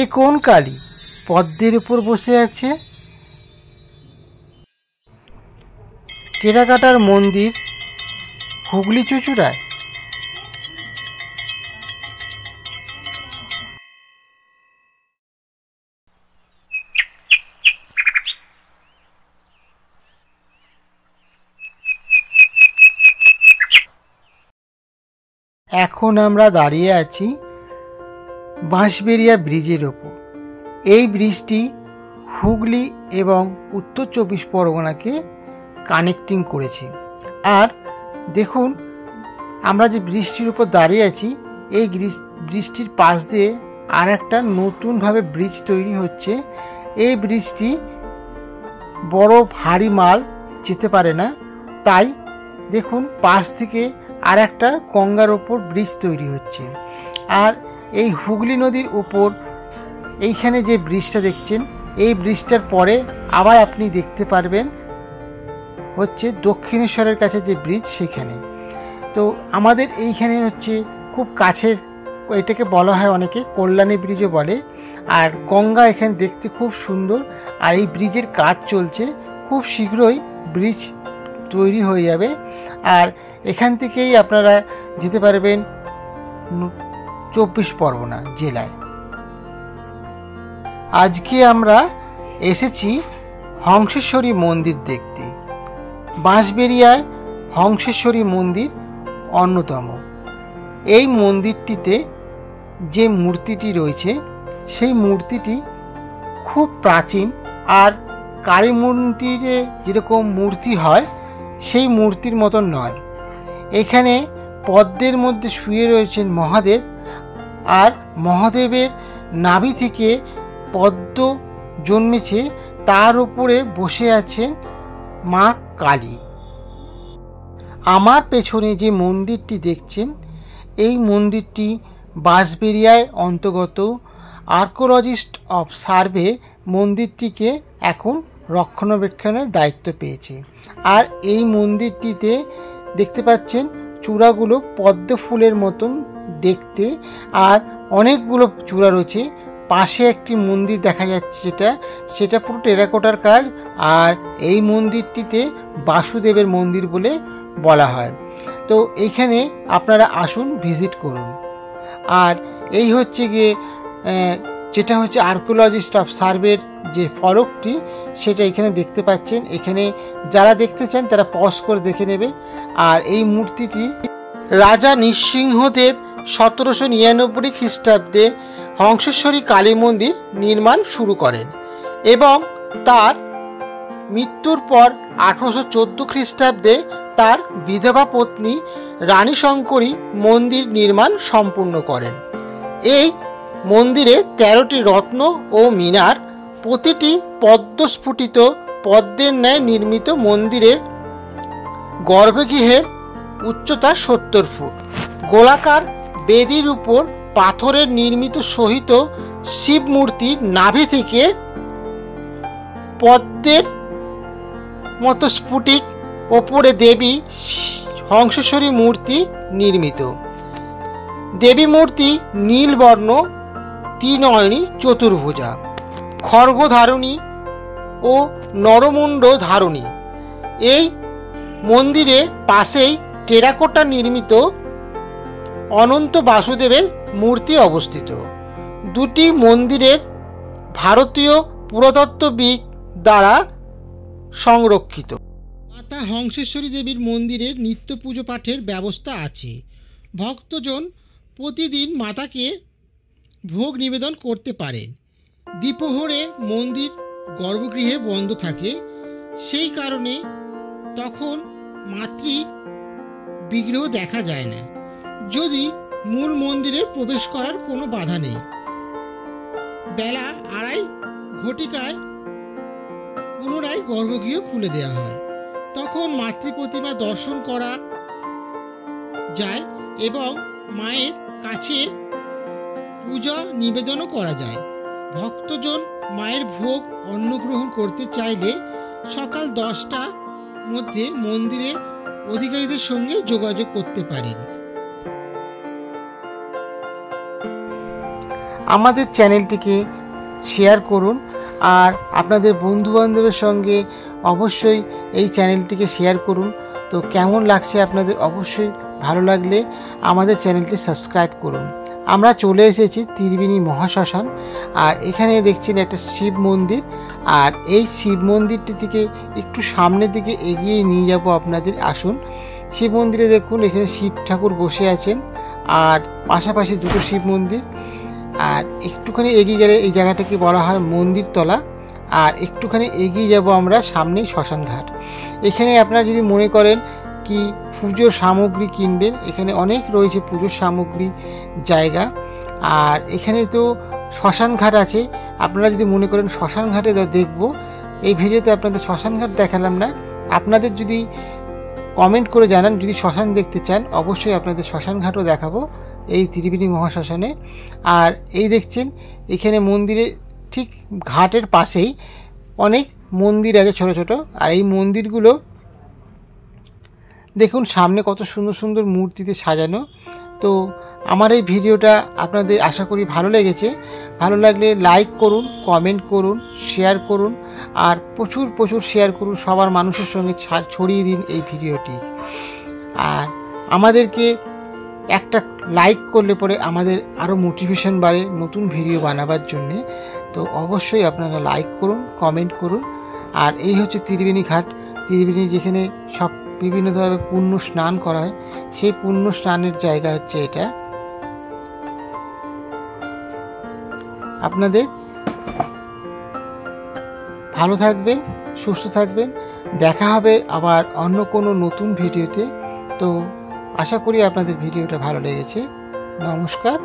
এ কোন কালী পদ্মের উপর বসে আছে? টেরাকোটার মন্দির হুগলি চুঁচুড়ায়। এখন আমরা দাঁড়িয়ে আছি বাঁশবেড়িয়া ব্রিজের ওপর। এই ব্রিজটি হুগলি এবং উত্তর 24 পরগনাকে কানেক্টিং করেছে। আর দেখুন, আমরা যে ব্রিজটির উপর দাঁড়িয়ে আছি, এই ব্রিজটির পাশ দিয়ে আর একটা নতুনভাবে ব্রিজ তৈরি হচ্ছে। এই ব্রিজটি বড় ভারী মাল যেতে পারে না, তাই দেখুন পাশ থেকে আর একটা গঙ্গার ওপর ব্রিজ তৈরি হচ্ছে। আর এই হুগলি নদীর উপর এইখানে যে ব্রিজটা দেখছেন, এই ব্রিজটার পরে আবার আপনি দেখতে পারবেন হচ্ছে দক্ষিণেশ্বরের কাছে যে ব্রিজ, সেখানে। তো আমাদের এইখানে হচ্ছে খুব কাছের, এটাকে বলা হয় অনেকে কল্যাণী ব্রিজও বলে। আর গঙ্গা এখানে দেখতে খুব সুন্দর। আর এই ব্রিজের কাজ চলছে, খুব শীঘ্রই ব্রিজ তৈরি হয়ে যাবে। আর এখান থেকেই আপনারা যেতে পারবেন 24 পরগনা জেলায়। আজকে আমরা এসেছি হংসেশ্বরী মন্দির দেখতে। বাঁশবেড়িয়ায় হংসেশ্বরী মন্দির অন্যতম। এই মন্দিরটিতে যে মূর্তিটি রয়েছে, সেই মূর্তিটি খুব প্রাচীন। আর কালী মন্দিরে যেরকম মূর্তি হয়, সেই মূর্তির মতন নয়। এখানে পদ্মের মধ্যে শুয়ে রয়েছেন মহাদেব, আর মহাদেবের নাভি থেকে পদ্ম জন্মেছে, তার উপরে বসে আছেন মা কালী। আমার পেছনে যে মন্দিরটি দেখছেন, এই মন্দিরটি বাঁশবেড়িয়ায় অন্তর্গত। আর্কোলজিস্ট অফ সার্ভে মন্দিরটিকে এখন রক্ষণাবেক্ষণের দায়িত্ব পেয়েছে। আর এই মন্দিরটিতে দেখতে পাচ্ছেন চূড়াগুলো পদ্ম ফুলের মতন দেখতে, আর অনেকগুলো চূড়া রয়েছে। পাশে একটি মন্দির দেখা যাচ্ছে, সেটা পুরো টেরাকোটার কাজ। আর এই মন্দিরটিতে বাসুদেবের মন্দির বলে বলা হয়। তো এইখানে আপনারা আসুন, ভিজিট করুন। আর এই হচ্ছে গিয়ে যেটা হচ্ছে আর্কিওলজিস্ট অফ সার্ভের যে ফলকটি, সেটা এখানে দেখতে পাচ্ছেন। এখানে যারা দেখতে চান তারা পজ করে দেখে নেবে। আর এই মূর্তিটি রাজা নৃসিংহদেব 1799 খ্রিস্টাব্দে হংসেশ্বরী কালী মন্দির নির্মাণ শুরু করেন এবং তার মৃত্যুর পর 1814 খ্রিস্টাব্দে তার বিধবা পত্নী রানী শঙ্করী মন্দির নির্মাণ সম্পূর্ণ করেন। এই মন্দিরে 13টি রত্ন ও মিনার, প্রতিটি পদ্মস্ফুটিত পদ্মের ন্যায় নির্মিত। মন্দিরের গর্ভগৃহের উচ্চতা 70 ফুট। গোলাকার বেদির উপর পাথরের নির্মিত সহিত শিব মূর্তির নাভি থেকে পদ্মের মতো স্ফটিক, ওপরে দেবী হংসেশ্বরী মূর্তি নির্মিত। দেবী মূর্তি নীলবর্ণ, ত্রিনয়নী, চতুর্ভুজা, খড়গধারণী ও নরমুণ্ড ধারণী। এই মন্দিরের পাশেই টেরাকোটা নির্মিত অনন্ত বাসুদেবের মূর্তি অবস্থিত। দুটি মন্দিরের ভারতীয় পুরাতত্ত্ববিদ দ্বারা সংরক্ষিত। মাতা হংসেশ্বরী দেবীর মন্দিরের নিত্য পুজো পাঠের ব্যবস্থা আছে। ভক্তজন প্রতিদিন মাতাকে ভোগ নিবেদন করতে পারেন। দ্বিপ্রহরে মন্দির গর্ভগৃহে বন্ধ থাকে, সেই কারণে তখন মাতৃ বিগ্রহ দেখা যায় না। যদি মূল মন্দিরে প্রবেশ করার কোনো বাধা নেই। বেলা 2:30 ঘটিকায় পুনরায় গর্ভগৃহ খুলে দেওয়া হয়। তখন মাতৃ প্রতিমা দর্শন করা যায় এবং মায়ের কাছে পূজা নিবেদনও করা যায়। ভক্তজন মায়ের ভোগ অন্নগ্রহণ করতে চাইলে সকাল 10টার মধ্যে মন্দিরে অধিকারীদের সঙ্গে যোগাযোগ করতে পারেন। আমাদের চ্যানেলটিকে শেয়ার করুন আর আপনাদের বন্ধুবান্ধবের সঙ্গে অবশ্যই এই চ্যানেলটিকে শেয়ার করুন। তো কেমন লাগছে আপনাদের, অবশ্যই ভালো লাগলে আমাদের চ্যানেলটি সাবস্ক্রাইব করুন। আমরা চলে এসেছি ত্রিবেণী মহাশ্মশান, আর এখানে দেখছেন একটা শিব মন্দির, আর এই শিব মন্দিরটি থেকে একটু সামনের দিকে এগিয়ে নিয়ে যাব আপনাদের। আসুন, শিব মন্দিরে দেখুন এখানে শিব ঠাকুর বসে আছেন, আর পাশাপাশি দুটো শিব মন্দির। আর একটুখানি এগিয়ে গেলে এই জায়গাটাকে বলা হয় মন্দির তলা, আর একটুখানি এগিয়ে যাব আমরা, সামনেই শ্মশান ঘাট। এখানে আপনারা যদি মনে করেন কি পুজোর সামগ্রী কিনবেন, এখানে অনেক রয়েছে পুজোর সামগ্রী জায়গা। আর এখানে তো শ্মশান ঘাট আছে, আপনারা যদি মনে করেন শ্মশান ঘাটে দেখবো, এই ভিডিওতে আপনাদের শ্মশান ঘাট দেখালাম না। আপনাদের যদি কমেন্ট করে জানান যদি শ্মশান দেখতে চান, অবশ্যই আপনাদের শ্মশান ঘাটও দেখাবো এই ত্রিবেণী মহাশ্মশানে। আর এই দেখছেন এখানে মন্দিরের ঠিক ঘাটের পাশেই অনেক মন্দির আছে ছোট ছোট, আর এই মন্দিরগুলো দেখুন সামনে কত সুন্দর সুন্দর মূর্তিতে সাজানো। তো আমার এই ভিডিওটা আপনাদের আশা করি ভালো লেগেছে। ভালো লাগলে লাইক করুন, কমেন্ট করুন, শেয়ার করুন, আর প্রচুর প্রচুর শেয়ার করুন, সবার মানুষের সঙ্গে ছড়িয়ে দিন এই ভিডিওটি। আর আমাদেরকে একটা লাইক করলে পরে আমাদের আরও মোটিভেশন বাড়ে নতুন ভিডিও বানাবার জন্যে। তো অবশ্যই আপনারা লাইক করুন, কমেন্ট করুন। আর এই হচ্ছে ত্রিবেণী ঘাট, ত্রিবেণী যেখানে সব বিভিন্নভাবে পুণ্য স্নান করা হয়, সেই পুণ্য স্নানের জায়গা হচ্ছে এটা। আপনাদের ভালো থাকবেন, সুস্থ থাকবেন, দেখা হবে আবার অন্য কোনো নতুন ভিডিওতে। তো আশা করি আপনাদের ভিডিওটা ভালো লেগেছে। নমস্কার।